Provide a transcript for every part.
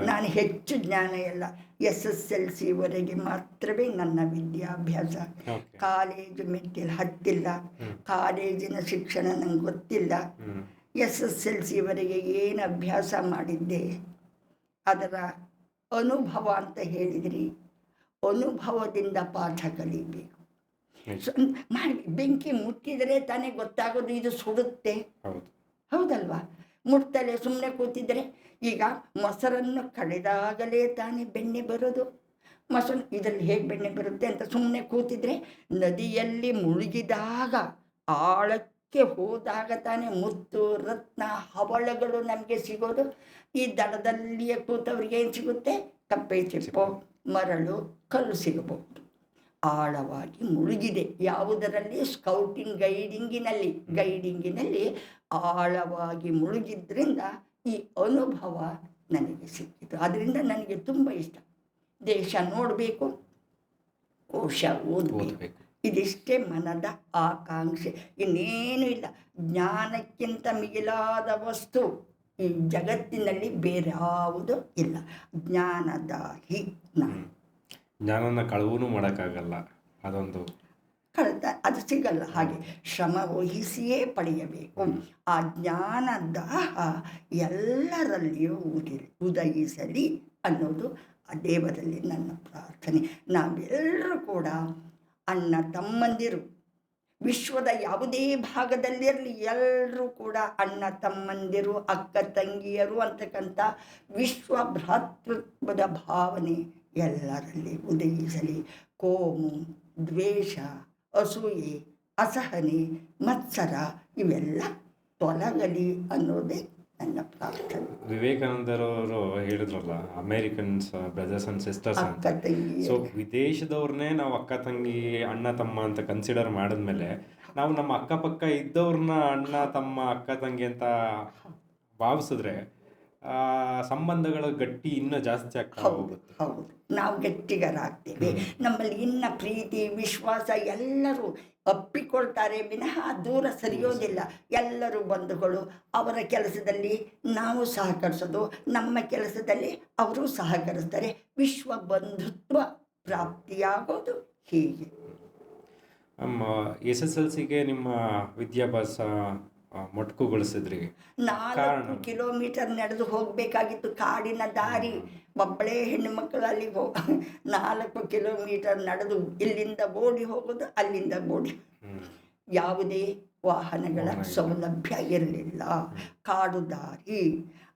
ನಾನು ಹೆಚ್ಚು ಜ್ಞಾನ ಎಲ್ಲ SSLC ಮಾತ್ರವೇ ನನ್ನ ವಿದ್ಯಾಭ್ಯಾಸ. ಕಾಲೇಜು ಮೆಟ್ಟಿಲು ಹತ್ತಿಲ್ಲ, ಕಾಲೇಜಿನ ಶಿಕ್ಷಣ ನಂಗೆ ಗೊತ್ತಿಲ್ಲ. SSLC ಏನು ಅಭ್ಯಾಸ ಮಾಡಿದ್ದೆ ಅದರ ಅನುಭವ ಅಂತ ಹೇಳಿದ್ರಿ. ಅನುಭವದಿಂದ ಪಾಠ ಕಲಿಬೇಕು. ಬೆಂಕಿ ಮುಟ್ಟಿದರೆ ತಾನೇ ಗೊತ್ತಾಗೋದು ಇದು ಸುಡುತ್ತೆ, ಹೌದಲ್ವಾ? ಮುಟ್ತಲೇ ಸುಮ್ಮನೆ ಕೂತಿದ್ರೆ, ಈಗ ಮೊಸರನ್ನು ಕಳೆದಾಗಲೇ ತಾನೇ ಬೆಣ್ಣೆ ಬರೋದು. ಮೊಸರು ಇದರಲ್ಲಿ ಹೇಗೆ ಬೆಣ್ಣೆ ಬರುತ್ತೆ ಅಂತ ಸುಮ್ಮನೆ ಕೂತಿದ್ರೆ, ನದಿಯಲ್ಲಿ ಮುಳುಗಿದಾಗ ಆಳಕ್ಕೆ ಹೋದಾಗ ತಾನೇ ಮುತ್ತು ರತ್ನ ಹವಳಗಳು ನಮಗೆ ಸಿಗೋದು. ಈ ದಡದಲ್ಲಿಯೇ ಕೂತವ್ರಿಗೆ ಏನು ಸಿಗುತ್ತೆ? ಕಪ್ಪೆ ಚಿಪ್ಪು, ಮರಳು, ಕಲ್ಲು ಸಿಗಬಹುದು. ಆಳವಾಗಿ ಮುಳುಗಿದೆ ಯಾವುದರಲ್ಲಿ? ಸ್ಕೌಟಿಂಗ್ ಗೈಡಿಂಗಿನಲ್ಲಿ ಆಳವಾಗಿ ಮುಳುಗಿದ್ರಿಂದ ಈ ಅನುಭವ ನನಗೆ ಸಿಕ್ಕಿತು. ಅದರಿಂದ ನನಗೆ ತುಂಬ ಇಷ್ಟ. ದೇಶ ನೋಡಬೇಕು, ಕೋಶ ಓದಬೇಕು, ಇದಿಷ್ಟೇ ಮನದ ಆಕಾಂಕ್ಷೆ, ಇನ್ನೇನು ಇಲ್ಲ. ಜ್ಞಾನಕ್ಕಿಂತ ಮಿಗಿಲಾದ ವಸ್ತು ಈ ಜಗತ್ತಿನಲ್ಲಿ ಬೇರೆ ಯಾವುದೂ ಇಲ್ಲ. ಜ್ಞಾನದಾಹಿ ನಾನು. ಜ್ಞಾನನ ಕಳವೂ ಮಾಡೋಕ್ಕಾಗಲ್ಲ, ಅದೊಂದು ಅದು ಸಿಗಲ್ಲ. ಹಾಗೆ ಶ್ರಮ ವಹಿಸಿಯೇ ಪಡೆಯಬೇಕು. ಆ ಜ್ಞಾನದಾಹ ಎಲ್ಲರಲ್ಲಿಯೂ ಉದಯಿಸಲಿ ಅನ್ನೋದು ಆ ದೇವರಲ್ಲಿ ನನ್ನ ಪ್ರಾರ್ಥನೆ. ನಾವೆಲ್ಲರೂ ಕೂಡ ಅಣ್ಣ ತಮ್ಮಂದಿರು, ವಿಶ್ವದ ಯಾವುದೇ ಭಾಗದಲ್ಲಿರಲಿ ಎಲ್ಲರೂ ಕೂಡ ಅಣ್ಣ ತಮ್ಮಂದಿರು, ಅಕ್ಕ ತಂಗಿಯರು ಅಂತಕ್ಕಂಥ ವಿಶ್ವ ಭ್ರಾತೃತ್ವದ ಭಾವನೆ ಎಲ್ಲರಲ್ಲಿ ಉದಯಿಸಲಿ. ಕೋಮು, ದ್ವೇಷ, ಅಸೂಯೆ, ಅಸಹನೆ, ಮತ್ಸರ ಇವೆಲ್ಲ ತೊಲಗಲಿ ಅನ್ನೋದೇ ನನ್ನ ಪ್ರಾರ್ಥನೆ. ವಿವೇಕಾನಂದರವರು ಹೇಳಿದ್ರಲ್ಲ, ಅಮೇರಿಕನ್ಸ್ ಬ್ರದರ್ಸ್ ಅಂಡ್ ಸಿಸ್ಟರ್ಸ್ ಅಂತ. ಸೊ ವಿದೇಶದವ್ರನ್ನೇ ನಾವು ಅಕ್ಕ ತಂಗಿ, ಅಣ್ಣ ತಮ್ಮ ಅಂತ ಕನ್ಸಿಡರ್ ಮಾಡಿದ್ಮೇಲೆ ನಾವು ನಮ್ಮ ಅಕ್ಕಪಕ್ಕ ಇದ್ದವ್ರನ್ನ ಅಣ್ಣ ತಮ್ಮ, ಅಕ್ಕ ತಂಗಿ ಅಂತ ಭಾವಿಸಿದ್ರೆ ಸಂಬಂಧಗಳ ಗಟ್ಟಿ ಇನ್ನೂ ಜಾಸ್ತಿ ಆಗ್ತಾ ಹೋಗುತ್ತೆ. ಹೌದು, ನಾವು ಗಟ್ಟಿಗರಾಗ್ತೇವೆ. ನಮ್ಮಲ್ಲಿ ಇನ್ನ ಪ್ರೀತಿ, ವಿಶ್ವಾಸ ಎಲ್ಲರೂ ಅಪ್ಪಿಕೊಳ್ತಾರೆ ವಿನಃ ದೂರ ಸರಿಯೋದಿಲ್ಲ. ಎಲ್ಲರೂ ಬಂಧುಗಳು. ಅವರ ಕೆಲಸದಲ್ಲಿ ನಾವು ಸಹಕರಿಸೋದು, ನಮ್ಮ ಕೆಲಸದಲ್ಲಿ ಅವರು ಸಹಕರಿಸ್ತಾರೆ. ವಿಶ್ವ ಬಂಧುತ್ವ ಪ್ರಾಪ್ತಿಯಾಗೋದು ಹೀಗೆ. SSLCಗೆ ನಿಮ್ಮ ವಿದ್ಯಾಭ್ಯಾಸ ಮೊಟಕುಗೊಳಿಸಿದ್ರಿ. 4 ಕಿಲೋಮೀಟರ್ ನಡೆದು ಹೋಗಬೇಕಾಗಿತ್ತು, ಕಾಡಿನ ದಾರಿ. ಒಬ್ಬಳೇ ಹೆಣ್ಣು ಮಕ್ಕಳು ಅಲ್ಲಿಗೆ 4 ಕಿಲೋಮೀಟರ್ ನಡೆದು ಇಲ್ಲಿಂದ ಓಡಿ ಹೋಗೋದು, ಅಲ್ಲಿಂದ ಓಡಿ. ಯಾವುದೇ ವಾಹನಗಳ ಸೌಲಭ್ಯ ಇರಲಿಲ್ಲ, ಕಾಡು ದಾರಿ.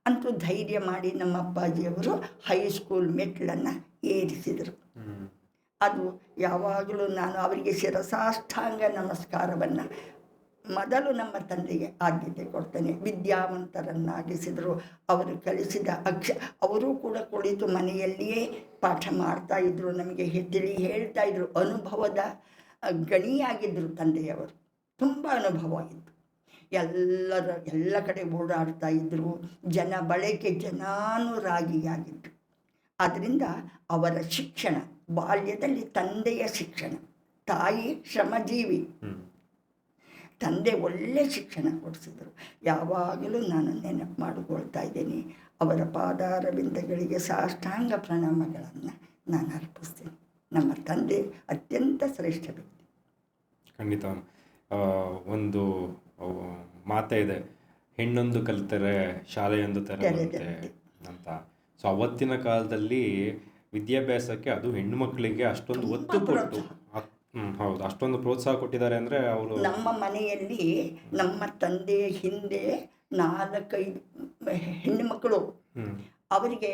ಅಂತೂ ಧೈರ್ಯ ಮಾಡಿ ನಮ್ಮ ಅಪ್ಪಾಜಿಯವರು ಹೈಸ್ಕೂಲ್ ಮೆಟ್ಲನ್ನು ಏರಿಸಿದರು. ಅದು ಯಾವಾಗಲೂ ನಾನು ಅವರಿಗೆ ಶಿರಸಾಷ್ಟಾಂಗ ನಮಸ್ಕಾರವನ್ನು ಮೊದಲು ನಮ್ಮ ತಂದೆಗೆ ಆದ್ಯತೆ ಕೊಡ್ತೇನೆ. ವಿದ್ಯಾವಂತರನ್ನಾಗಿಸಿದರು. ಅವರು ಕಲಿಸಿದ ಅವರೂ ಕೂಡ ಕುಳಿತು ಮನೆಯಲ್ಲಿಯೇ ಪಾಠ ಮಾಡ್ತಾಯಿದ್ರು, ನಮಗೆ ತಿಳಿ ಹೇಳ್ತಾಯಿದ್ರು. ಅನುಭವದ ಗಣಿಯಾಗಿದ್ದರು ತಂದೆಯವರು. ತುಂಬ ಅನುಭವ ಇತ್ತು. ಎಲ್ಲ ಕಡೆ ಓಡಾಡ್ತಾ ಇದ್ದರು. ಜನ ಬಳಕೆ ಜನಾನುರಾಗಿಯಾಗಿದ್ದರು. ಆದ್ದರಿಂದ ಅವರ ಶಿಕ್ಷಣ ಬಾಲ್ಯದಲ್ಲಿ ತಂದೆಯ ಶಿಕ್ಷಣ, ತಾಯಿ ಶ್ರಮಜೀವಿ, ತಂದೆ ಒಳ್ಳೆ ಶಿಕ್ಷಣ ಕೊಡಿಸಿದರು. ಯಾವಾಗಲೂ ನಾನು ನೆನಪು ಮಾಡಿಕೊಳ್ತಾ ಇದ್ದೇನೆ. ಅವರ ಪಾದಾರವಿಂದಗಳಿಗೆ ಸಾಷ್ಟಾಂಗ ಪ್ರಣಾಮಗಳನ್ನು ನಾನು ಅರ್ಪಿಸ್ತೇನೆ. ನಮ್ಮ ತಂದೆ ಅತ್ಯಂತ ಶ್ರೇಷ್ಠ ವ್ಯಕ್ತಿ. ಖಂಡಿತ. ಒಂದು ಮಾತೇ ಇದೆ, ಹೆಣ್ಣೊಂದು ಕಲಿತರೆ ಶಾಲೆಯೊಂದು ತೆರೆದಂತೆ ಅಂತ. ಸೊ ಅವತ್ತಿನ ಕಾಲದಲ್ಲಿ ವಿದ್ಯಾಭ್ಯಾಸಕ್ಕೆ, ಅದು ಹೆಣ್ಣು ಮಕ್ಕಳಿಗೆ ಅಷ್ಟೊಂದು ಒತ್ತು ಕೊಟ್ಟು, ಹೌದು, ಅಷ್ಟೊಂದು ಪ್ರೋತ್ಸಾಹ ಕೊಟ್ಟಿದ್ದಾರೆ ಅಂದರೆ ಅವರು. ನಮ್ಮ ಮನೆಯಲ್ಲಿ ನಮ್ಮ ತಂದೆ ಹಿಂದೆ 4-5 ಹೆಣ್ಣು ಮಕ್ಕಳು, ಅವರಿಗೆ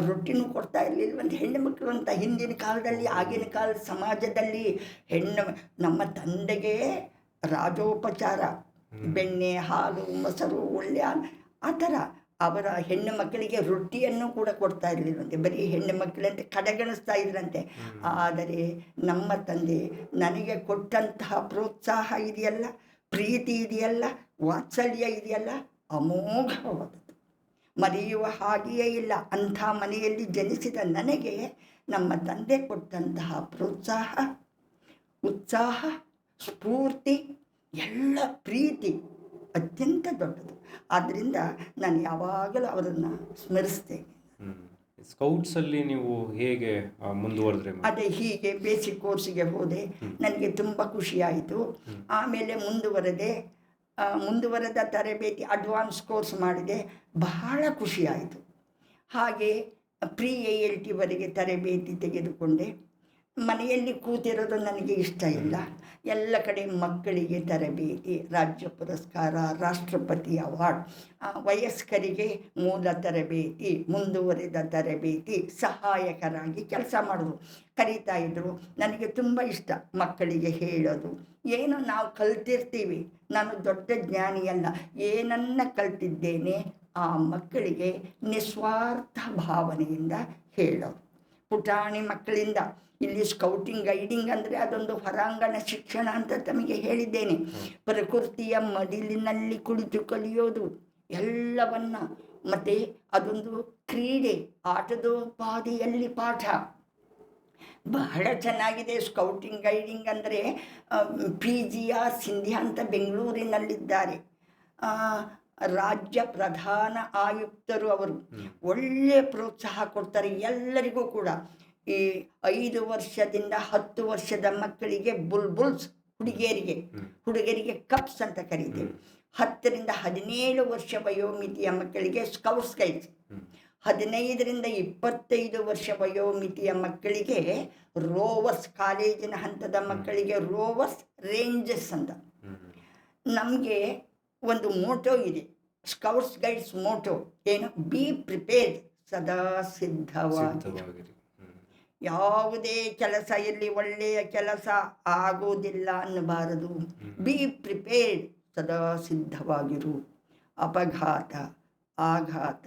ರೊಟ್ಟಿನೂ ಕೊಡ್ತಾ ಇರಲಿಲ್ಲವಂತೆ. ಹೆಣ್ಣು ಮಕ್ಕಳು ಅಂತ ಹಿಂದಿನ ಕಾಲದಲ್ಲಿ, ಆಗಿನ ಕಾಲದ ಸಮಾಜದಲ್ಲಿ ನಮ್ಮ ತಂದೆಗೆ ರಾಜೋಪಚಾರ, ಬೆಣ್ಣೆ, ಹಾಲು, ಮೊಸರು, ಒಳ್ಳೆ ಆ ಥರ ಅವರ ಹೆಣ್ಣು ಮಕ್ಕಳಿಗೆ ರೊಟ್ಟಿಯನ್ನು ಕೂಡ ಕೊಡ್ತಾ ಇರಲಿಲ್ಲಂತೆ. ಬರೀ ಹೆಣ್ಣು ಮಕ್ಕಳಂತೆ ಕಡೆಗಣಿಸ್ತಾ ಇದ್ರಂತೆ. ಆದರೆ ನಮ್ಮ ತಂದೆ ನನಗೆ ಕೊಟ್ಟಂತಹ ಪ್ರೋತ್ಸಾಹ ಇದೆಯಲ್ಲ, ಪ್ರೀತಿ ಇದೆಯಲ್ಲ, ವಾತ್ಸಲ್ಯ ಇದೆಯಲ್ಲ, ಅಮೋಘವಾದದ್ದು, ಮರೆಯುವ ಹಾಗೆಯೇ ಇಲ್ಲ. ಅಂಥ ಮನೆಯಲ್ಲಿ ಜನಿಸಿದ ನನಗೆ ನಮ್ಮ ತಂದೆ ಕೊಟ್ಟಂತಹ ಪ್ರೋತ್ಸಾಹ, ಉತ್ಸಾಹ, ಸ್ಫೂರ್ತಿ, ಎಲ್ಲ ಪ್ರೀತಿ ಅತ್ಯಂತ ದೊಡ್ಡದು. ಆದ್ದರಿಂದ ನಾನು ಯಾವಾಗಲೂ ಅವರನ್ನು ಸ್ಮರಿಸ್ತೇನೆ. ಸ್ಕೌಟ್ಸಲ್ಲಿ ನೀವು ಹೇಗೆ ಮುಂದುವರೆದ್ರಿ? ಅದೇ ಹೀಗೆ ಬೇಸಿಕ್ ಕೋರ್ಸಿಗೆ ಹೋದೆ, ನನಗೆ ತುಂಬ ಖುಷಿಯಾಯಿತು. ಆಮೇಲೆ ಮುಂದುವರೆದ ತರಬೇತಿ ಅಡ್ವಾನ್ಸ್ ಕೋರ್ಸ್ ಮಾಡಿದೆ, ಬಹಳ ಖುಷಿಯಾಯಿತು. ಹಾಗೆ ಪ್ರೀ ALT ತರಬೇತಿ ತೆಗೆದುಕೊಂಡೆ. ಮನೆಯಲ್ಲಿ ಕೂತಿರೋದು ನನಗೆ ಇಷ್ಟ ಇಲ್ಲ, ಎಲ್ಲ ಕಡೆ ಮಕ್ಕಳಿಗೆ ತರಬೇತಿ, ರಾಜ್ಯ ಪುರಸ್ಕಾರ, ರಾಷ್ಟ್ರಪತಿ ಅವಾರ್ಡ್, ವಯಸ್ಕರಿಗೆ ಮೂಲ ತರಬೇತಿ, ಮುಂದುವರೆದ ತರಬೇತಿ, ಸಹಾಯಕರಾಗಿ ಕೆಲಸ ಮಾಡೋದು ಕರೀತಾ ಇದ್ದರು. ನನಗೆ ತುಂಬ ಇಷ್ಟ ಮಕ್ಕಳಿಗೆ ಹೇಳೋದು. ಏನು ನಾವು ಕಲ್ತಿರ್ತೀವಿ, ನಾನು ದೊಡ್ಡ ಜ್ಞಾನಿಯಲ್ಲ, ಏನನ್ನ ಕಲ್ತಿದ್ದೇನೆ ಆ ಮಕ್ಕಳಿಗೆ ನಿಸ್ವಾರ್ಥ ಭಾವನೆಯಿಂದ ಹೇಳೋದು. ಪುಟಾಣಿ ಮಕ್ಕಳಿಂದ ಇಲ್ಲಿ ಸ್ಕೌಟಿಂಗ್ ಗೈಡಿಂಗ್ ಅಂದರೆ ಅದೊಂದು ಹೊರಾಂಗಣ ಶಿಕ್ಷಣ ಅಂತ ತಮಗೆ ಹೇಳಿದ್ದೇನೆ. ಪ್ರಕೃತಿಯ ಮಡಿಲಿನಲ್ಲಿ ಕುಳಿತು ಕಲಿಯೋದು ಎಲ್ಲವನ್ನ, ಮತ್ತು ಅದೊಂದು ಕ್ರೀಡೆ, ಆಟದೋಪಾದಿಯಲ್ಲಿ ಪಾಠ ಬಹಳ ಚೆನ್ನಾಗಿದೆ. ಸ್ಕೌಟಿಂಗ್ ಗೈಡಿಂಗ್ ಅಂದರೆ PGR ಸಿಂಧ್ಯಾ ಅಂತ ಬೆಂಗಳೂರಿನಲ್ಲಿದ್ದಾರೆ, ರಾಜ್ಯ ಪ್ರಧಾನ ಆಯುಕ್ತರು. ಅವರು ಒಳ್ಳೆಯ ಪ್ರೋತ್ಸಾಹ ಕೊಡ್ತಾರೆ ಎಲ್ಲರಿಗೂ ಕೂಡ. ಈ 5 ವರ್ಷದಿಂದ 10 ವರ್ಷದ ಮಕ್ಕಳಿಗೆ ಬುಲ್ಬುಲ್ಸ್, ಹುಡುಗರಿಗೆ ಕಪ್ಸ್ ಅಂತ ಕರೀತೇವೆ. 10 ರಿಂದ 17 ವರ್ಷ ವಯೋಮಿತಿಯ ಮಕ್ಕಳಿಗೆ ಸ್ಕೌಟ್ಸ್ ಗೈಡ್ಸ್, 15 ರಿಂದ 25 ವರ್ಷ ವಯೋಮಿತಿಯ ಮಕ್ಕಳಿಗೆ ರೋವರ್ಸ್, ಕಾಲೇಜಿನ ಹಂತದ ಮಕ್ಕಳಿಗೆ ರೋವರ್ಸ್ ರೇಂಜಸ್ ಅಂತ. ನಮಗೆ ಒಂದು ಮೋಟೋ ಇದೆ, ಸ್ಕೌಟ್ಸ್ ಗೈಡ್ಸ್ ಮೋಟೋ ಏನು? ಬಿ ಪ್ರಿಪೇರ್ಡ್, ಸದಾ ಸಿದ್ಧವಾಗಿರಿ. ಯಾವುದೇ ಕೆಲಸ ಇರಲಿ, ಒಳ್ಳೆಯ ಕೆಲಸ ಆಗೋದಿಲ್ಲ ಅನ್ನಬಾರದು. ಬಿ ಪ್ರಿಪೇರ್ಡ್, ಸದಾ ಸಿದ್ಧವಾಗಿರು. ಅಪಘಾತ, ಆಘಾತ,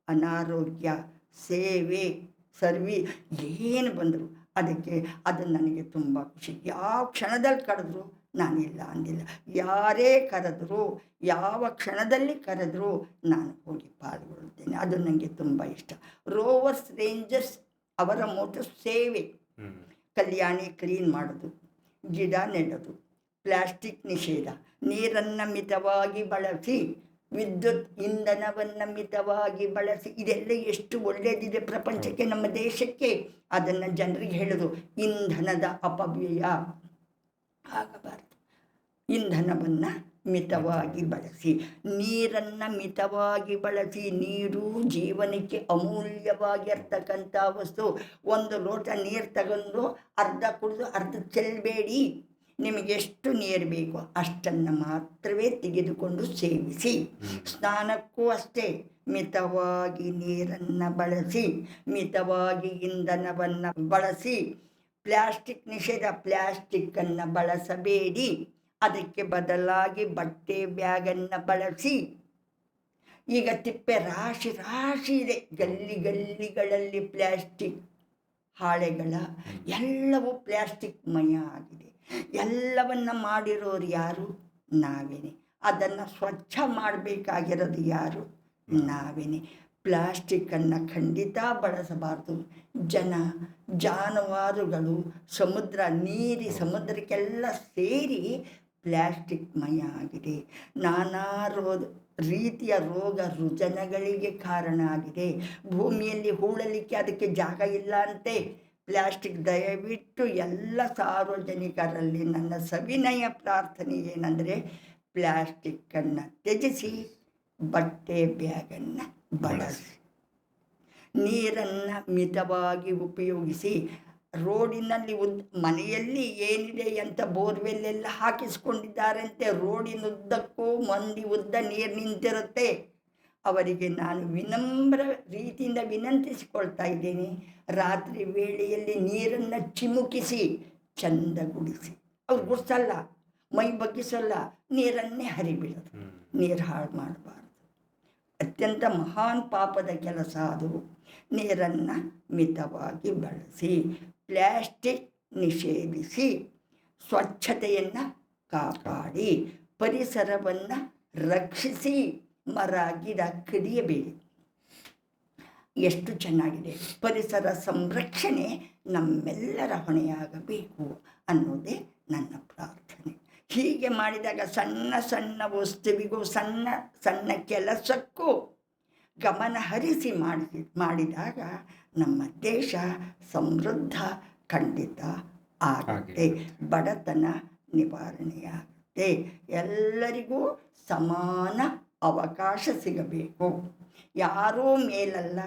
ಅನಾರೋಗ್ಯ, ಸೇವೆ, ಏನು ಬಂದರು ಅದು ನನಗೆ ತುಂಬ ಖುಷಿ. ಯಾವ ಕ್ಷಣದಲ್ಲಿ ಕರೆದ್ರು ನಾನಿಲ್ಲ ಅಂದಿಲ್ಲ. ಯಾರೇ ಕರೆದ್ರು, ಯಾವ ಕ್ಷಣದಲ್ಲಿ ಕರೆದ್ರು ನಾನು ಹೋಗಿ ಪಾಲ್ಗೊಳ್ಳುತ್ತೇನೆ. ಅದು ನನಗೆ ತುಂಬ ಇಷ್ಟ. ರೋವರ್ಸ್ ರೇಂಜರ್ಸ್ ಅವರ ಮೋಟೋ ಸೇವೆ, ಕಲ್ಯಾಣಿ ಕ್ಲೀನ್ ಮಾಡೋದು, ಗಿಡ ನೆಡೋದು, ಪ್ಲಾಸ್ಟಿಕ್ ನಿಷೇಧ, ನೀರನ್ನು ಮಿತವಾಗಿ ಬಳಸಿ, ವಿದ್ಯುತ್ ಇಂಧನವನ್ನು ಮಿತವಾಗಿ ಬಳಸಿ. ಇದೆಲ್ಲ ಎಷ್ಟು ಒಳ್ಳೆಯದಿದೆ ಪ್ರಪಂಚಕ್ಕೆ, ನಮ್ಮ ದೇಶಕ್ಕೆ. ಅದನ್ನು ಜನರಿಗೆ ಹೇಳೋದು. ಇಂಧನದ ಅಪವ್ಯಯ ಆಗಬಾರದು, ಇಂಧನವನ್ನು ಮಿತವಾಗಿ ಬಳಸಿ, ನೀರನ್ನು ಮಿತವಾಗಿ ಬಳಸಿ. ನೀರು ಜೀವನಕ್ಕೆ ಅಮೂಲ್ಯವಾಗಿರ್ತಕ್ಕಂಥ ವಸ್ತು. 1 ಲೋಟ ನೀರು ತಗೊಂಡು ಅರ್ಧ ಕುಡಿದು ಅರ್ಧ ಚೆಲ್ಲಬೇಡಿ. ನಿಮಗೆ ಎಷ್ಟು ನೀರು ಬೇಕೋ ಅಷ್ಟನ್ನು ಮಾತ್ರವೇ ತೆಗೆದುಕೊಂಡು ಸೇವಿಸಿ. ಸ್ನಾನಕ್ಕೂ ಅಷ್ಟೇ, ಮಿತವಾಗಿ ನೀರನ್ನು ಬಳಸಿ, ಮಿತವಾಗಿ ಇಂಧನವನ್ನು ಬಳಸಿ. ಪ್ಲಾಸ್ಟಿಕ್ ನಿಷೇಧ, ಪ್ಲಾಸ್ಟಿಕ್ಕನ್ನು ಬಳಸಬೇಡಿ, ಅದಕ್ಕೆ ಬದಲಾಗಿ ಬಟ್ಟೆ ಬ್ಯಾಗನ್ನು ಬಳಸಿ. ಈಗ ತಿಪ್ಪೆ ರಾಶಿ ಇದೆ, ಗಲ್ಲಿಗಳಲ್ಲಿ ಪ್ಲಾಸ್ಟಿಕ್ ಹಾಳೆಗಳ, ಎಲ್ಲವೂ ಪ್ಲಾಸ್ಟಿಕ್ ಮಯ ಆಗಿದೆ. ಎಲ್ಲವನ್ನು ಮಾಡಿರೋರು ಯಾರು? ನಾವೇನೆ. ಅದನ್ನು ಸ್ವಚ್ಛ ಮಾಡಬೇಕಾಗಿರೋದು ಯಾರು? ನಾವೇನೆ. ಪ್ಲಾಸ್ಟಿಕ್ಕನ್ನು ಖಂಡಿತ ಬಳಸಬಾರ್ದು. ಜಾನುವಾರುಗಳು, ಸಮುದ್ರಕ್ಕೆಲ್ಲ ಸೇರಿ ಪ್ಲಾಸ್ಟಿಕ್ ಮಯ ಆಗಿದೆ. ನಾನಾ ರೀತಿಯ ರೋಗ ರುಜಿನಗಳಿಗೆ ಕಾರಣ ಆಗಿದೆ. ಭೂಮಿಯಲ್ಲಿ ಹೂಳಲಿಕ್ಕೆ ಅದಕ್ಕೆ ಜಾಗ ಇಲ್ಲ ಅಂತೆ ಪ್ಲಾಸ್ಟಿಕ್. ದಯವಿಟ್ಟು ಎಲ್ಲ ಸಾರ್ವಜನಿಕರಲ್ಲಿ ನನ್ನ ಸವಿನಯ ಪ್ರಾರ್ಥನೆ ಏನಂದರೆ, ಪ್ಲಾಸ್ಟಿಕ್ಕನ್ನು ತ್ಯಜಿಸಿ, ಬಟ್ಟೆ ಬ್ಯಾಗನ್ನು ಬಳಸಿ, ನೀರನ್ನು ಮಿತವಾಗಿ ಉಪಯೋಗಿಸಿ. ರೋಡಿನಲ್ಲಿ ಮನೆಯಲ್ಲಿ ಏನಿದೆ ಅಂತ ಬೋರ್ವೆಲ್ಲೆಲ್ಲ ಹಾಕಿಸ್ಕೊಂಡಿದ್ದಾರಂತೆ, ರೋಡಿನುದ್ದಕ್ಕೂ ಮಂದಿ ಉದ್ದ ನೀರು ನಿಂತಿರುತ್ತೆ. ಅವರಿಗೆ ನಾನು ವಿನಮ್ರ ರೀತಿಯಿಂದ ವಿನಂತಿಸಿಕೊಳ್ತಾ ಇದ್ದೇನೆ, ರಾತ್ರಿ ವೇಳೆಯಲ್ಲಿ ನೀರನ್ನು ಚಿಮುಕಿಸಿ ಚಂದಗೊಳಿಸಿ. ಅವ್ರು ಗುಡಿಸಲ್ಲ, ಮೈ ಬಗ್ಗಿಸಲ್ಲ, ನೀರನ್ನೇ ಹರಿಬಿಡೋದು. ನೀರು ಹಾಳು ಮಾಡಬಾರ್ದು. ಅತ್ಯಂತ ಮಹಾನ್ ಪಾಪದ ಕೆಲಸ ಅದು. ನೀರನ್ನು ಮಿತವಾಗಿ ಬಳಸಿ, ಪ್ಲಾಸ್ಟಿಕ್ ನಿಷೇಧಿಸಿ, ಸ್ವಚ್ಛತೆಯನ್ನು ಕಾಪಾಡಿ, ಪರಿಸರವನ್ನು ರಕ್ಷಿಸಿ. ಮರ ಗಿಡ ಕಡಿಯಬೇಡಿ. ಎಷ್ಟು ಚೆನ್ನಾಗಿದೆ. ಪರಿಸರ ಸಂರಕ್ಷಣೆ ನಮ್ಮೆಲ್ಲರ ಹೊಣೆಯಾಗಬೇಕು ಅನ್ನೋದೇ ನನ್ನ ಪ್ರಾರ್ಥನೆ. ಹೀಗೆ ಮಾಡಿದಾಗ ಸಣ್ಣ ಸಣ್ಣ ವಸ್ತುವಿಗೂ, ಸಣ್ಣ ಸಣ್ಣ ಕೆಲಸಕ್ಕೂ ಗಮನ ಹರಿಸಿ ಮಾಡಿದಾಗ ನಮ್ಮ ದೇಶ ಸಮೃದ್ಧ ಖಂಡಿತ ಆಗುತ್ತೆ, ಬಡತನ ನಿವಾರಣೆಯಾಗುತ್ತೆ, ಎಲ್ಲರಿಗೂ ಸಮಾನ ಅವಕಾಶ ಸಿಗಬೇಕು. ಯಾರೂ ಮೇಲಲ್ಲ,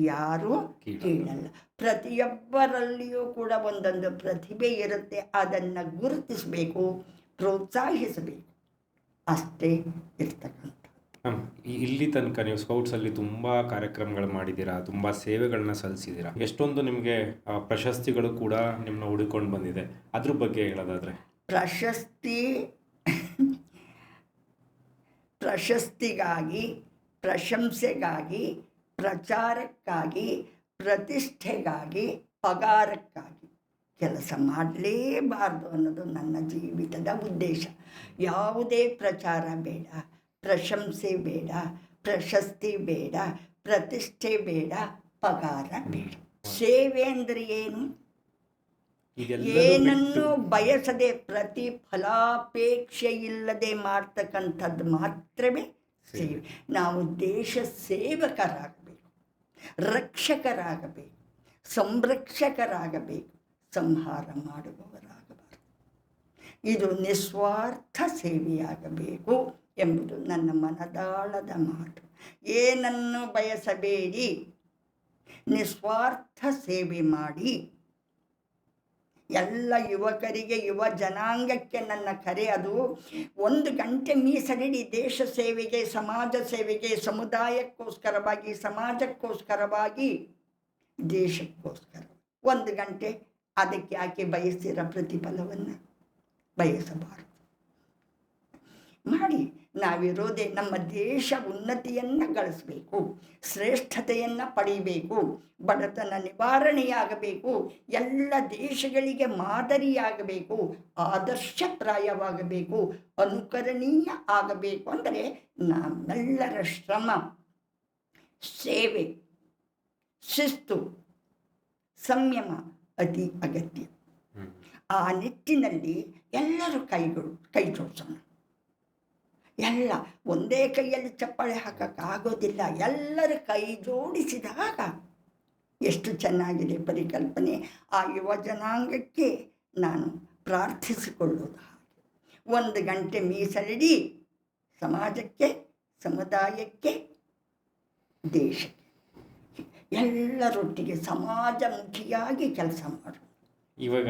ಯಾರೂ ಕೀಳಲ್ಲ. ಪ್ರತಿಯೊಬ್ಬರಲ್ಲಿಯೂ ಕೂಡ ಒಂದೊಂದು ಪ್ರತಿಭೆ ಇರುತ್ತೆ, ಅದನ್ನು ಗುರುತಿಸಬೇಕು, ಪ್ರೋತ್ಸಾಹಿಸಬೇಕು, ಅಷ್ಟೇ ಇರ್ತಕ್ಕಂಥ. ಇಲ್ಲಿ ತನಕ ನೀವು ಸ್ಕೌಟ್ಸಲ್ಲಿ ತುಂಬ ಕಾರ್ಯಕ್ರಮಗಳು ಮಾಡಿದ್ದೀರಾ, ತುಂಬ ಸೇವೆಗಳನ್ನ ಸಲ್ಲಿಸಿದ್ದೀರಾ, ಎಷ್ಟೊಂದು ನಿಮಗೆ ಪ್ರಶಸ್ತಿಗಳು ಕೂಡ ನಿಮ್ಮನ್ನ ಹುಡುಕೊಂಡು ಬಂದಿದೆ, ಅದ್ರ ಬಗ್ಗೆ ಹೇಳೋದಾದರೆ? ಪ್ರಶಸ್ತಿಗಾಗಿ, ಪ್ರಶಂಸೆಗಾಗಿ, ಪ್ರಚಾರಕ್ಕಾಗಿ, ಪ್ರತಿಷ್ಠೆಗಾಗಿ, ಪಗಾರಕ್ಕಾಗಿ ಕೆಲಸ ಮಾಡಲೇಬಾರ್ದು ಅನ್ನೋದು ನನ್ನ ಜೀವಿತದ ಉದ್ದೇಶ. ಯಾವುದೇ ಪ್ರಚಾರ ಬೇಡ, ಪ್ರಶಂಸೆ ಬೇಡ, ಪ್ರಶಸ್ತಿ ಬೇಡ, ಪ್ರತಿಷ್ಠೆ ಬೇಡ, ಪಗಾರ ಬೇಡ. ಸೇವೆ ಅಂದರೆ ಏನು? ಏನನ್ನು ಬಯಸದೆ ಪ್ರತಿಫಲಾಪೇಕ್ಷೆ ಇಲ್ಲದೆ ಮಾಡ್ತಕ್ಕಂಥದ್ದು ಮಾತ್ರವೇ ಸೇವೆ. ನಾವು ದೇಶ ಸೇವಕರಾಗಬೇಕು, ರಕ್ಷಕರಾಗಬೇಕು, ಸಂರಕ್ಷಕರಾಗಬೇಕು, ಸಂಹಾರ ಮಾಡುವವರಾಗಬಾರದು. ಇದು ನಿಸ್ವಾರ್ಥ ಸೇವೆಯಾಗಬೇಕು ಎಂಬುದು ನನ್ನ ಮನದಾಳದ ಮಾತು. ಏನನ್ನು ಬಯಸಬೇಡಿ, ನಿಸ್ವಾರ್ಥ ಸೇವೆ ಮಾಡಿ. ಎಲ್ಲ ಯುವಕರಿಗೆ, ಯುವ ಜನಾಂಗಕ್ಕೆ ನನ್ನ ಕರೆ ಅದು. 1 ಗಂಟೆ ಮೀಸಲಿಡಿ ದೇಶ ಸೇವೆಗೆ, ಸಮಾಜ ಸೇವೆಗೆ, ಸಮುದಾಯಕ್ಕೋಸ್ಕರವಾಗಿ, ಸಮಾಜಕ್ಕೋಸ್ಕರವಾಗಿ, ದೇಶಕ್ಕೋಸ್ಕರ 1 ಗಂಟೆ. ಅದಕ್ಕೆ ಯಾಕೆ ಬಯಸ್ತಿರೋ ಪ್ರತಿಫಲವನ್ನು? ಬಯಸಬಾರದು. ಮಾಡಿ. ನಾವಿರೋದೇ ನಮ್ಮ ದೇಶ ಉನ್ನತಿಯನ್ನು ಗಳಿಸಬೇಕು, ಶ್ರೇಷ್ಠತೆಯನ್ನು ಪಡೀಬೇಕು, ಬಡತನ ನಿವಾರಣೆಯಾಗಬೇಕು, ಎಲ್ಲ ದೇಶಗಳಿಗೆ ಮಾದರಿಯಾಗಬೇಕು, ಆದರ್ಶಪ್ರಾಯವಾಗಬೇಕು, ಅನುಕರಣೀಯ ಆಗಬೇಕು. ಅಂದರೆ ನಮ್ಮೆಲ್ಲರ ಶ್ರಮ, ಸೇವೆ, ಶಿಸ್ತು, ಸಂಯಮ ಅತಿ ಅಗತ್ಯ. ಆ ನಿಟ್ಟಿನಲ್ಲಿ ಎಲ್ಲರೂ ಕೈ ಜೋಡಿಸೋಣ. ಎಲ್ಲ ಒಂದೇ ಕೈಯಲ್ಲಿ ಚಪ್ಪಾಳೆ ಹಾಕೋಕ್ಕಾಗೋದಿಲ್ಲ. ಎಲ್ಲರೂ ಕೈ ಜೋಡಿಸಿದಾಗ ಎಷ್ಟು ಚೆನ್ನಾಗಿದೆ ಪರಿಕಲ್ಪನೆ. ಆ ಯುವ ಜನಾಂಗಕ್ಕೆ ನಾನು ಪ್ರಾರ್ಥಿಸಿಕೊಳ್ಳುವುದು ಹಾಗೆ. 1 ಗಂಟೆ ಮೀಸಲಿಡಿ ಸಮಾಜಕ್ಕೆ, ಸಮುದಾಯಕ್ಕೆ, ದೇಶಕ್ಕೆ, ಎಲ್ಲರೊಟ್ಟಿಗೆ ಸಮಾಜಮುಖಿಯಾಗಿ ಕೆಲಸ ಮಾಡು. ಇವಾಗ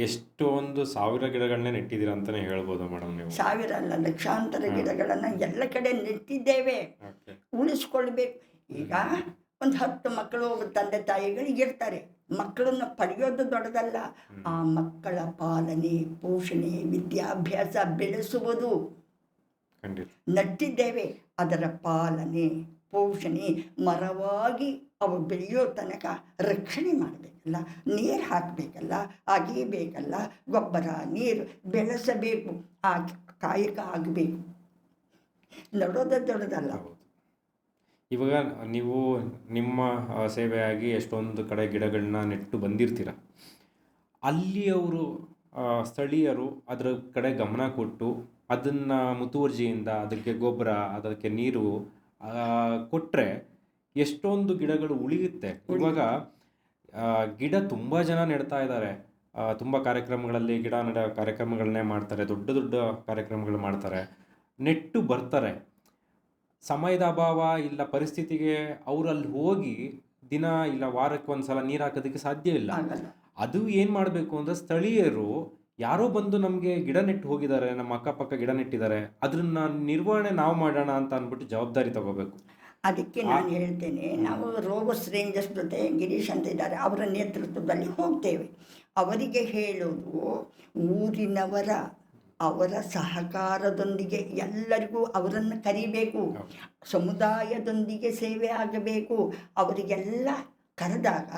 ಎಷ್ಟೊಂದು ಸಾವಿರ ಗಿಡಗಳನ್ನೇ ನೆಟ್ಟಿದ್ದೀರಾ ಅಂತಲೇ ಹೇಳ್ಬೋದು ಮೇಡಮ್ ನೀವು? ಸಾವಿರ ಅಲ್ಲ, ಲಕ್ಷಾಂತರ ಗಿಡಗಳನ್ನು ಎಲ್ಲ ಕಡೆ ನೆಟ್ಟಿದ್ದೇವೆ, ಉಳಿಸ್ಕೊಳ್ಬೇಕು. ಈಗ ಒಂದು 10 ಮಕ್ಕಳು ತಂದೆ ತಾಯಿಗಳಿಗೆ ಇರ್ತಾರೆ. ಮಕ್ಕಳನ್ನು ಪಡೆಯೋದು ದೊಡ್ಡದಲ್ಲ, ಆ ಮಕ್ಕಳ ಪಾಲನೆ, ಪೋಷಣೆ, ವಿದ್ಯಾಭ್ಯಾಸ ಬೆಳೆಸುವುದು. ನಟ್ಟಿದ್ದೇವೆ, ಅದರ ಪಾಲನೆ, ಪೋಷಣೆ, ಮರವಾಗಿ ಅವು ಬೆಳೆಯೋ ತನಕ ರಕ್ಷಣೆ ಮಾಡಬೇಕಲ್ಲ, ನೀರು ಹಾಕಬೇಕಲ್ಲ, ಅಗೀಬೇಕಲ್ಲ, ಗೊಬ್ಬರ ನೀರು ಬೆಳೆಸಬೇಕು, ಆ ಕಾಯಕ ಆಗಬೇಕು. ದೊಡ್ಡದಲ್ಲ. ಇವಾಗ ನೀವು ನಿಮ್ಮ ಸೇವೆಯಾಗಿ ಎಷ್ಟೊಂದು ಕಡೆ ಗಿಡಗಳನ್ನ ನೆಟ್ಟು ಬಂದಿರ್ತೀರ. ಅಲ್ಲಿಯವರು ಸ್ಥಳೀಯರು ಅದರ ಕಡೆ ಗಮನ ಕೊಟ್ಟು ಅದನ್ನು ಮುತುವರ್ಜಿಯಿಂದ ಅದಕ್ಕೆ ಗೊಬ್ಬರ, ಅದಕ್ಕೆ ನೀರು ಕೊಟ್ಟರೆ ಎಷ್ಟೊಂದು ಗಿಡಗಳು ಉಳಿಯುತ್ತೆ. ಇವಾಗ ಗಿಡ ತುಂಬ ಜನ ನೆಡ್ತಾ ಇದ್ದಾರೆ, ತುಂಬ ಕಾರ್ಯಕ್ರಮಗಳಲ್ಲಿ ಗಿಡ ನೆಡೋ ಕಾರ್ಯಕ್ರಮಗಳನ್ನೇ ಮಾಡ್ತಾರೆ, ದೊಡ್ಡ ದೊಡ್ಡ ಕಾರ್ಯಕ್ರಮಗಳು ಮಾಡ್ತಾರೆ, ನೆಟ್ಟು ಬರ್ತಾರೆ. ಸಮಯದ ಅಭಾವ ಇಲ್ಲ ಪರಿಸ್ಥಿತಿಗೆ ಅವರಲ್ಲಿ ಹೋಗಿ ದಿನ ಇಲ್ಲ ವಾರಕ್ಕೆ ಒಂದ್ಸಲ ನೀರು ಹಾಕೋದಕ್ಕೆ ಸಾಧ್ಯ ಇಲ್ಲ. ಅದು ಏನು ಮಾಡಬೇಕು ಅಂದರೆ ಸ್ಥಳೀಯರು ಯಾರೋ ಬಂದು ನಮಗೆ ಗಿಡ ನೆಟ್ಟು ಹೋಗಿದ್ದಾರೆ, ನಮ್ಮ ಅಕ್ಕಪಕ್ಕ ಗಿಡ ನೆಟ್ಟಿದ್ದಾರೆ, ಅದನ್ನ ನಿರ್ವಹಣೆ ನಾವು ಮಾಡೋಣ ಅಂತ ಅಂದ್ಬಿಟ್ಟು ಜವಾಬ್ದಾರಿ ತಗೋಬೇಕು. ಅದಕ್ಕೆ ನಾನು ಹೇಳ್ತೇನೆ, ನಾವು ರೋಬಸ್ ರೇಂಜರ್ಸ್ ಜೊತೆ ಗಿರೀಶ್ ಅಂತ ಇದ್ದಾರೆ, ಅವರ ನೇತೃತ್ವದಲ್ಲಿ ಹೋಗ್ತೇವೆ. ಅವರಿಗೆ ಹೇಳೋದು ಊರಿನವರ ಅವರ ಸಹಕಾರದೊಂದಿಗೆ ಎಲ್ಲರಿಗೂ ಅವರನ್ನು ಕರಿಬೇಕು, ಸಮುದಾಯದೊಂದಿಗೆ ಸೇವೆ ಆಗಬೇಕು. ಅವರಿಗೆಲ್ಲ ಕರೆದಾಗ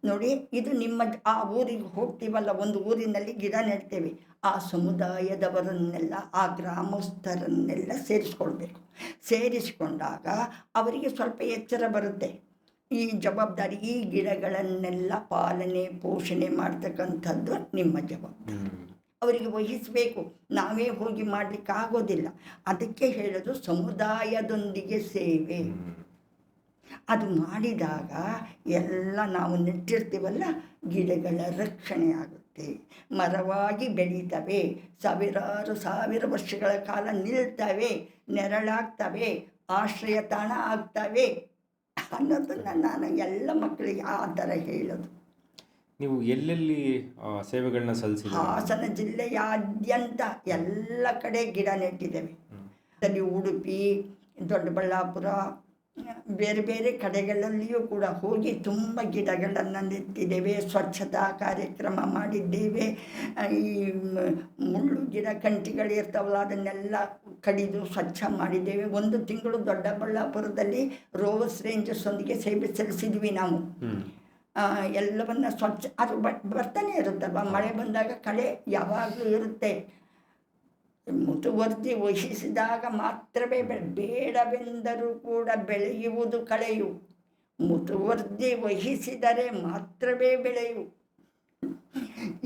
ನೋಡಿ, ಇದು ನಿಮ್ಮ ಆ ಊರಿಗೆ ಹೋಗ್ತೀವಲ್ಲ, ಒಂದು ಊರಿನಲ್ಲಿ ಗಿಡ ನೆಡ್ತೇವೆ, ಆ ಸಮುದಾಯದವರನ್ನೆಲ್ಲ, ಆ ಗ್ರಾಮಸ್ಥರನ್ನೆಲ್ಲ ಸೇರಿಸಿಕೊಂಡಾಗ ಅವರಿಗೆ ಸ್ವಲ್ಪ ಎಚ್ಚರ ಬರುತ್ತೆ. ಈ ಜವಾಬ್ದಾರಿ, ಈ ಗಿಡಗಳನ್ನೆಲ್ಲ ಪಾಲನೆ ಪೋಷಣೆ ಮಾಡ್ತಕ್ಕಂಥದ್ದು ನಿಮ್ಮ ಜವಾಬ್ದಾರಿ, ಅವರಿಗೆ ವಹಿಸಬೇಕು. ನಾವೇ ಹೋಗಿ ಮಾಡಲಿಕ್ಕಾಗೋದಿಲ್ಲ. ಅದಕ್ಕೆ ಹೇಳೋದು ಸಮುದಾಯದೊಂದಿಗೆ ಸೇವೆ. ಅದು ಮಾಡಿದಾಗ ಎಲ್ಲ ನಾವು ನೆಟ್ಟಿರ್ತೀವಲ್ಲ, ಗಿಡಗಳ ರಕ್ಷಣೆ ಆಗುತ್ತೆ, ಮರವಾಗಿ ಬೆಳೀತವೆ, ಸಾವಿರಾರು ಸಾವಿರ ವರ್ಷಗಳ ಕಾಲ ನಿಲ್ತವೆ, ನೆರಳಾಗ್ತವೆ, ಆಶ್ರಯ ತಾಣ ಆಗ್ತವೆ ಅನ್ನೋದನ್ನು ನಾನು ಎಲ್ಲ ಮಕ್ಕಳಿಗೆ ಆ ಥರ ಹೇಳೋದು. ನೀವು ಎಲ್ಲೆಲ್ಲಿ ಸೇವೆಗಳನ್ನ ಸಲ್ಲಿಸಿದ್ದೀರಿ? ಹಾಸನ ಜಿಲ್ಲೆಯಾದ್ಯಂತ ಎಲ್ಲ ಕಡೆ ಗಿಡ ನೆಟ್ಟಿದ್ದೇವೆ. ಅಲ್ಲಿ ಉಡುಪಿ, ದೊಡ್ಡಬಳ್ಳಾಪುರ, ಬೇರೆ ಬೇರೆ ಕಡೆಗಳಲ್ಲಿಯೂ ಕೂಡ ಹೋಗಿ ತುಂಬ ಗಿಡಗಳನ್ನು ನೆಟ್ಟಿದ್ದೇವೆ. ಸ್ವಚ್ಛತಾ ಕಾರ್ಯಕ್ರಮ ಮಾಡಿದ್ದೇವೆ. ಈ ಮುಳ್ಳು ಗಿಡ ಕಂಟಿಗಳಿರ್ತಾವಲ್ಲ ಅದನ್ನೆಲ್ಲ ಕಡಿದು ಸ್ವಚ್ಛ ಮಾಡಿದ್ದೇವೆ. 1 ತಿಂಗಳು ದೊಡ್ಡಬಳ್ಳಾಪುರದಲ್ಲಿ ರೋವರ್ಸ್ ರೇಂಜರ್ಸ್ ಒಂದಿಗೆ ಸೇವೆ ಸಲ್ಲಿಸಿದ್ವಿ ನಾವು. ಎಲ್ಲವನ್ನು ಸ್ವಚ್ಛ, ಅದು ಬರ್ತಾನೆ ಇರುತ್ತಲ್ವ, ಮಳೆ ಬಂದಾಗ ಕಳೆ ಯಾವಾಗಲೂ ಇರುತ್ತೆ. ಮುತುವರ್ಜಿ ವಹಿಸಿದಾಗ ಮಾತ್ರವೇ ಬೇಡವೆಂದರೂ ಕೂಡ ಬೆಳೆಯುವುದು ಕಳೆಯು, ಮುತುವರ್ಜಿ ವಹಿಸಿದರೆ ಮಾತ್ರವೇ ಬೆಳೆಯು.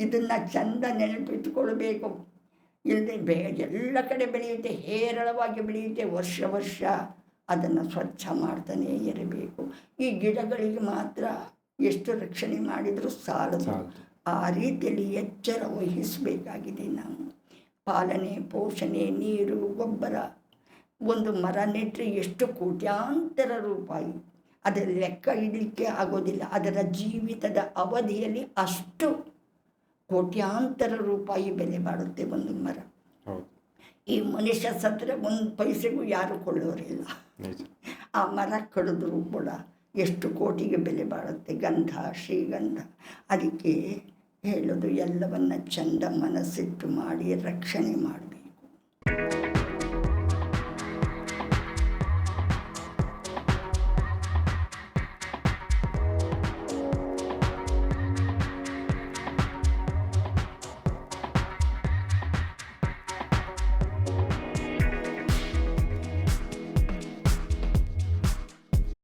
ಇದನ್ನು ಚಂದ ನೆನಪಿಟ್ಟುಕೊಳ್ಬೇಕು. ಇಲ್ಲದೆ ಎಲ್ಲ ಕಡೆ ಬೆಳೆಯುತ್ತೆ, ಹೇರಳವಾಗಿ ಬೆಳೆಯುತ್ತೆ. ವರ್ಷ ವರ್ಷ ಅದನ್ನು ಸ್ವಚ್ಛ ಮಾಡ್ತಾನೇ ಇರಬೇಕು. ಈ ಗಿಡಗಳಿಗೆ ಮಾತ್ರ ಎಷ್ಟು ರಕ್ಷಣೆ ಮಾಡಿದರೂ ಸಾಲದು. ಆ ರೀತಿಯಲ್ಲಿ ಎಚ್ಚರ ವಹಿಸಬೇಕಾಗಿದೆ ನಾವು. ಪಾಲನೆ, ಪೋಷಣೆ, ನೀರು, ಗೊಬ್ಬರ. ಒಂದು ಮರ ನೆಟ್ಟರೆ ಎಷ್ಟು ಕೋಟ್ಯಾಂತರ ರೂಪಾಯಿ, ಅದರ ಲೆಕ್ಕ ಇಡಲಿಕ್ಕೆ ಆಗೋದಿಲ್ಲ. ಅದರ ಜೀವಿತದ ಅವಧಿಯಲ್ಲಿ ಅಷ್ಟು ಕೋಟ್ಯಾಂತರ ರೂಪಾಯಿ ಬೆಲೆ ಬಾಳುತ್ತೆ ಒಂದು ಮರ. ಈ ಮನುಷ್ಯ ಸತ್ತರೆ 1 ಪೈಸೆಗೂ ಯಾರು ಕೊಳ್ಳೋರಿಲ್ಲ. ಆ ಮರ ಕಡಿದ್ರೂ ಕೂಡ ಎಷ್ಟು ಕೋಟಿಗೆ ಬೆಲೆ ಬಾಳುತ್ತೆ. ಗಂಧ, ಶ್ರೀಗಂಧ. ಅದಕ್ಕೆ ಹೇಳೋದು, ಎಲ್ಲವನ್ನು ಚಂದ ಮನಸ್ಸಿಟ್ಟು ಮಾಡಿ ರಕ್ಷಣೆ ಮಾಡಬೇಕು.